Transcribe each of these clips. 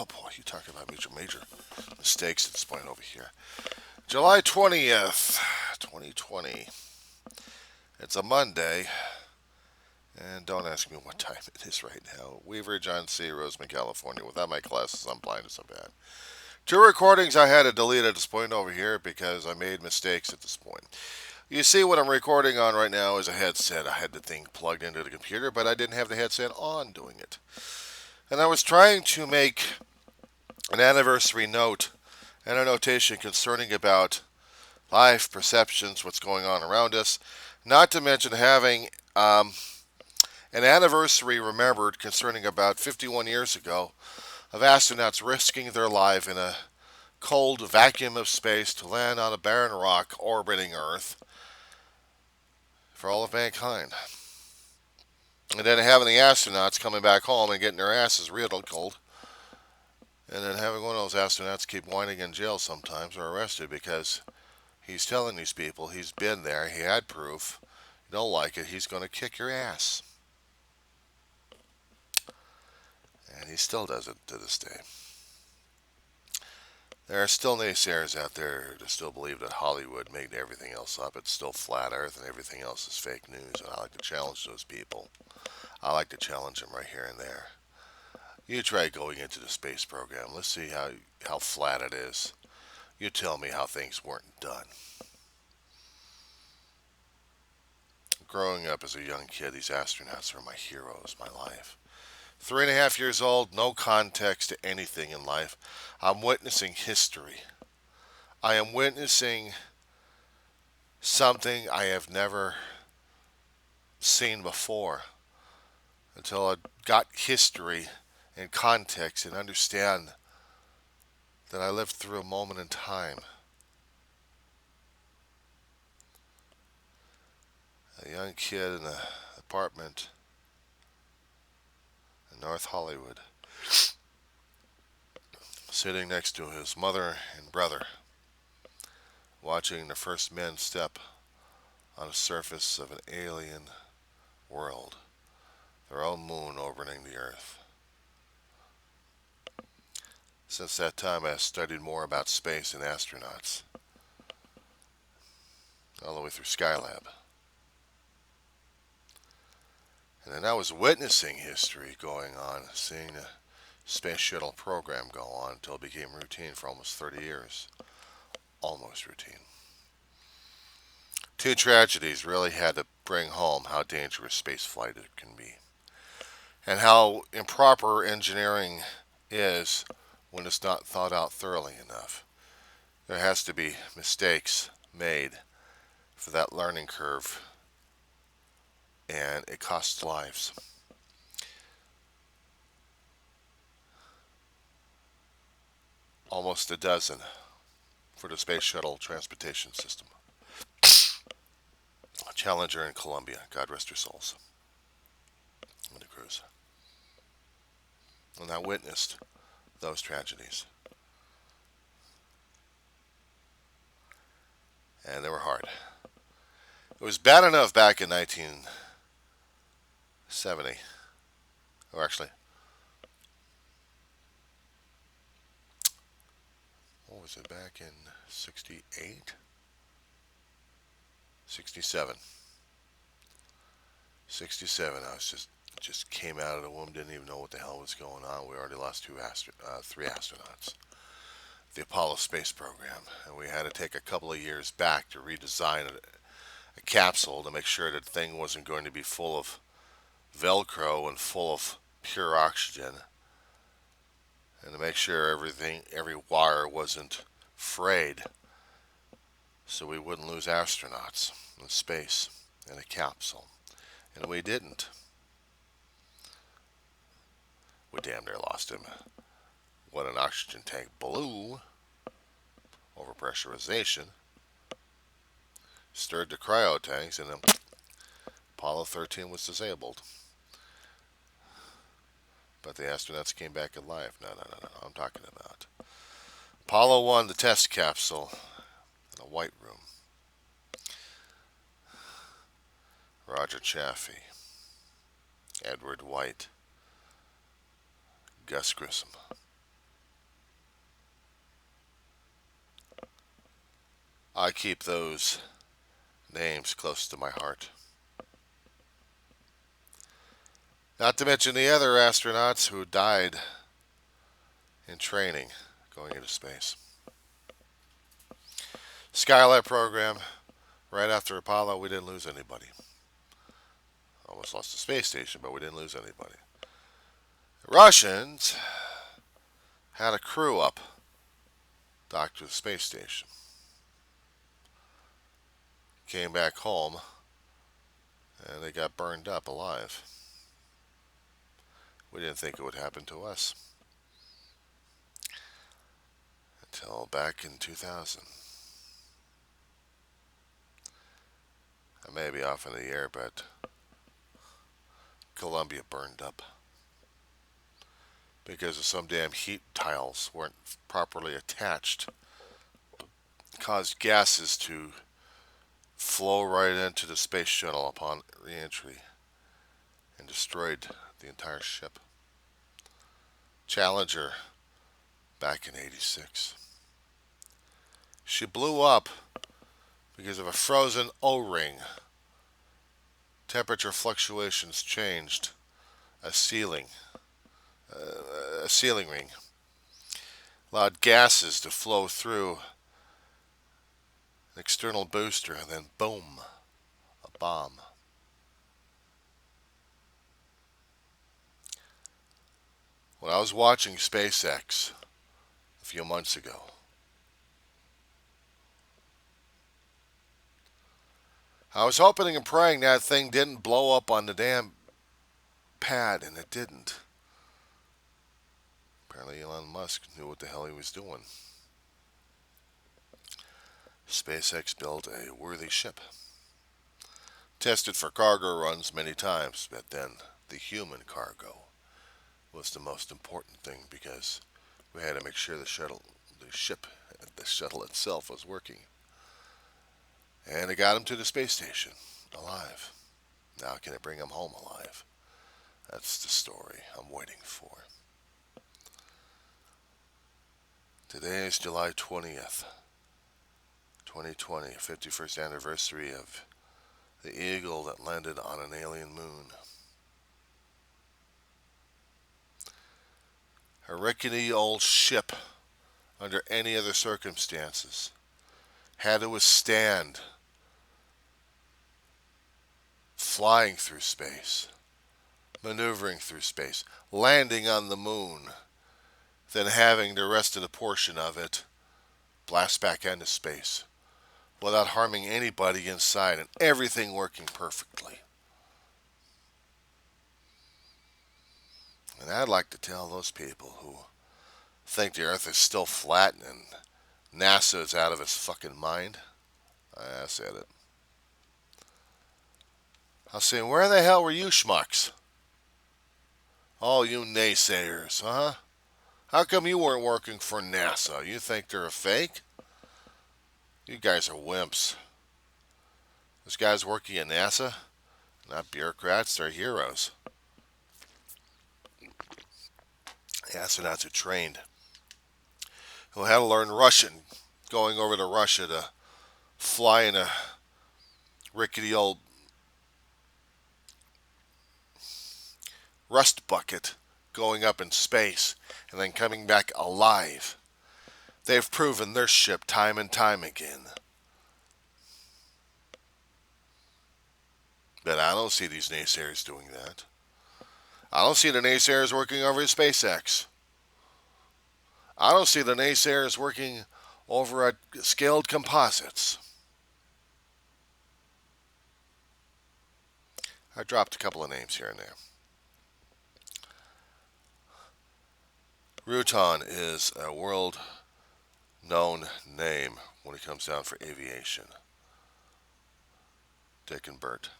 Oh boy, you talk about major mistakes at this point over here. July 20th, 2020. It's a Monday, and don't ask me what time it is right now. Weaver, John C., Roseman, California. Without my glasses, I'm blind as so bad. Two recordings I had to delete at this point over here because I made mistakes at this point. You see, what I'm recording on right now is a headset. I had the thing plugged into the computer, but I didn't have the headset on doing it. And I was trying to make an anniversary note and a notation concerning about life, perceptions, what's going on around us. Not to mention having an anniversary remembered concerning about 51 years ago of astronauts risking their life in a cold vacuum of space to land on a barren rock orbiting Earth for all of mankind. And then having the astronauts coming back home and getting their asses riddled cold. And then having one of those astronauts keep whining in jail sometimes or arrested because he's telling these people he's been there, he had proof. You don't like it, he's going to kick your ass. And he still does it to this day. There are still naysayers out there who still believe that Hollywood made everything else up. It's still flat earth and everything else is fake news. And I like to challenge those people. I like to challenge them right here and there. You try going into the space program. Let's see how flat it is. You tell me how things weren't done. Growing up as a young kid, these astronauts were my heroes, my life. 3.5 years old, no context to anything in life. I'm witnessing history. I am witnessing something I have never seen before until I got history and context and understand that I lived through a moment in time. A young kid in an apartment in North Hollywood, sitting next to his mother and brother, watching the first men step on the surface of an alien world, their own moon orbiting the Earth. Since that time, I have studied more about space and astronauts, all the way through Skylab. And then I was witnessing history going on, seeing the space shuttle program go on until it became routine for almost 30 years. Almost routine. Two tragedies really had to bring home how dangerous space flight can be, and how improper engineering is when it's not thought out thoroughly enough. There has to be mistakes made for that learning curve, and it costs lives. Almost a dozen for the Space Shuttle Transportation System. Challenger in Columbia, God rest their souls, and the crews. And I witnessed those tragedies. And they were hard. It was bad enough back in 1970, or actually, what was it, back in 68? 67. 67, I was just came out of the womb, didn't even know what the hell was going on. We already lost three astronauts. The Apollo space program, and we had to take a couple of years back to redesign a capsule to make sure that thing wasn't going to be full of Velcro and full of pure oxygen, and to make sure every wire wasn't frayed, so we wouldn't lose astronauts in space in a capsule. And we didn't. We damn near lost him when an oxygen tank blew. Overpressurization stirred the cryo tanks, and then Apollo 13 was disabled. But the astronauts came back alive. No. I'm talking about Apollo 1, the test capsule, in a white room. Roger Chaffee, Edward White, Gus Grissom. I keep those names close to my heart. Not to mention the other astronauts who died in training going into space. Skylab program, right after Apollo, we didn't lose anybody. Almost lost the space station, but we didn't lose anybody. The Russians had a crew up, docked to the space station. Came back home, and they got burned up alive. We didn't think it would happen to us until back in 2000. I may be off in the air, but Columbia burned up because of some damn heat tiles weren't properly attached. Caused gases to flow right into the space shuttle upon re-entry and destroyed the entire ship. Challenger back in '86. She blew up because of a frozen O-ring. Temperature fluctuations changed a sealing ring. Allowed gases to flow through an external booster, and then boom, a bomb. When I was watching SpaceX a few months ago, I was hoping and praying that thing didn't blow up on the damn pad, and it didn't. Apparently Elon Musk knew what the hell he was doing. SpaceX built a worthy ship. Tested for cargo runs many times, but then the human cargo was the most important thing because we had to make sure the shuttle itself was working. And it got him to the space station alive. Now can it bring him home alive? That's the story I'm waiting for. Today is July 20th, 2020, 51st anniversary of the Eagle that landed on an alien moon. A rickety old ship, under any other circumstances, had to withstand flying through space, maneuvering through space, landing on the moon, then having the rest of the portion of it blast back into space without harming anybody inside and everything working perfectly. And I'd like to tell those people who think the earth is still flat and NASA is out of its fucking mind. I said it. I was saying, where the hell were you schmucks? All you naysayers, huh? How come you weren't working for NASA? You think they're a fake? You guys are wimps. Those guys working at NASA, not bureaucrats, they're heroes. The astronauts are trained, who had to learn Russian, going over to Russia to fly in a rickety old rust bucket going up in space and then coming back alive. They've proven their ship time and time again. But I don't see these naysayers doing that. I don't see the naysayers working over at SpaceX. I don't see the naysayers working over at Scaled Composites. I dropped a couple of names here and there. Rutan is a world-known name when it comes down for aviation. Dick and Bert.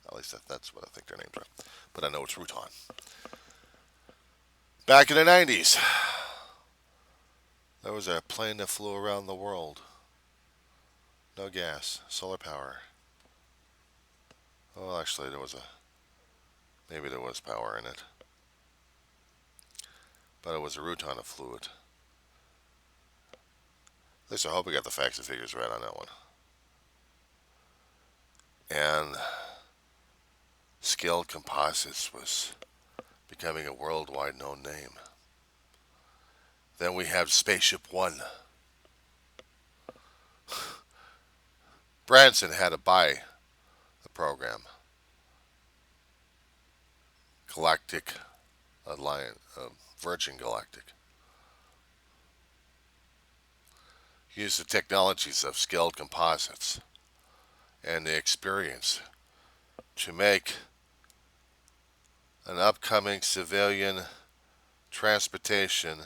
At least that's what I think their names are. But I know it's Rutan. Back in the 90s, there was a plane that flew around the world. No gas, solar power. Well, actually, maybe there was power in it. But it was a Rutan that flew it. At least I hope we got the facts and figures right on that one. And Skilled Composites was becoming a worldwide known name. Then we have Spaceship One. Branson had to buy the program. Galactic Alliance, Virgin Galactic. Used the technologies of Skilled Composites and the experience to make an upcoming civilian transportation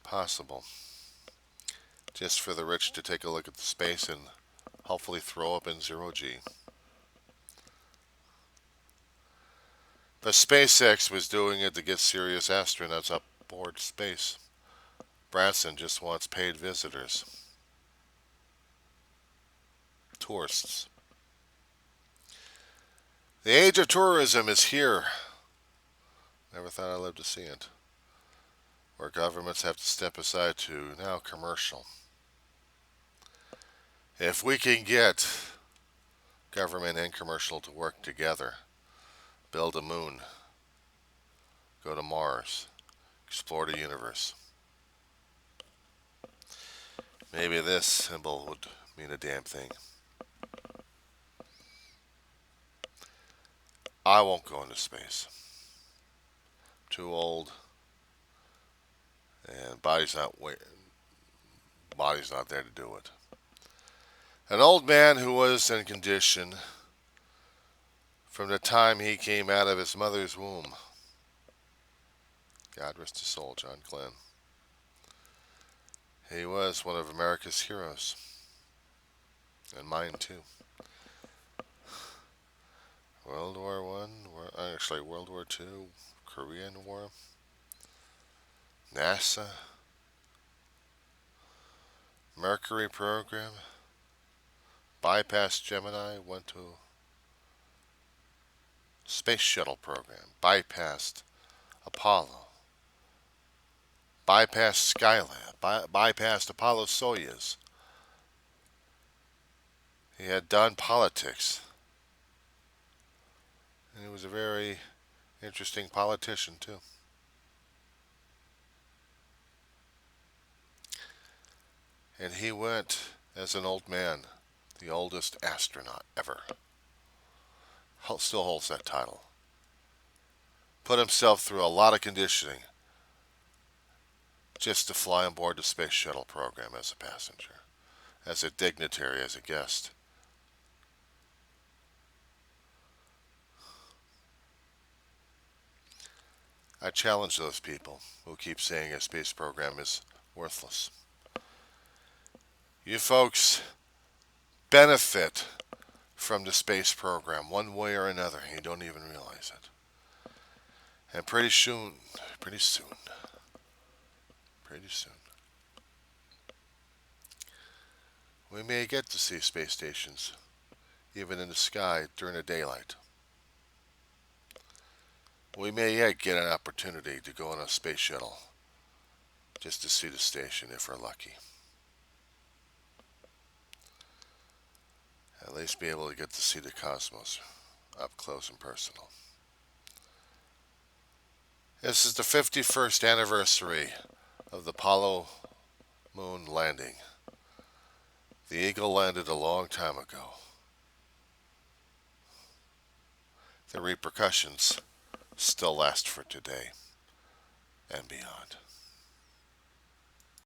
possible. Just for the rich to take a look at the space and hopefully throw up in zero G. But SpaceX was doing it to get serious astronauts up aboard space. Branson just wants paid visitors. Tourists. The age of tourism is here. Never thought I'd live to see it. Where governments have to step aside to now commercial. If we can get government and commercial to work together, build a moon, go to Mars, explore the universe, maybe this symbol would mean a damn thing. I won't go into space. Too old, and body's not there to do it. An old man who was in condition from the time he came out of his mother's womb. God rest his soul, John Glenn. He was one of America's heroes, and mine too. World War I, World War II, Korean War, NASA, Mercury program, bypassed Gemini, went to Space Shuttle program, bypassed Apollo, bypassed Skylab, bypassed Apollo Soyuz. He had done politics. And he was a very interesting politician, too. And he went as an old man, the oldest astronaut ever. Still holds that title. Put himself through a lot of conditioning just to fly on board the Space Shuttle program as a passenger, as a dignitary, as a guest. I challenge those people who keep saying a space program is worthless. You folks benefit from the space program one way or another, and you don't even realize it. And pretty soon, we may get to see space stations, even in the sky during the daylight. We may yet get an opportunity to go on a space shuttle just to see the station if we're lucky. At least be able to get to see the cosmos up close and personal. This is the 51st anniversary of the Apollo moon landing. The Eagle landed a long time ago. The repercussions still last for today and beyond.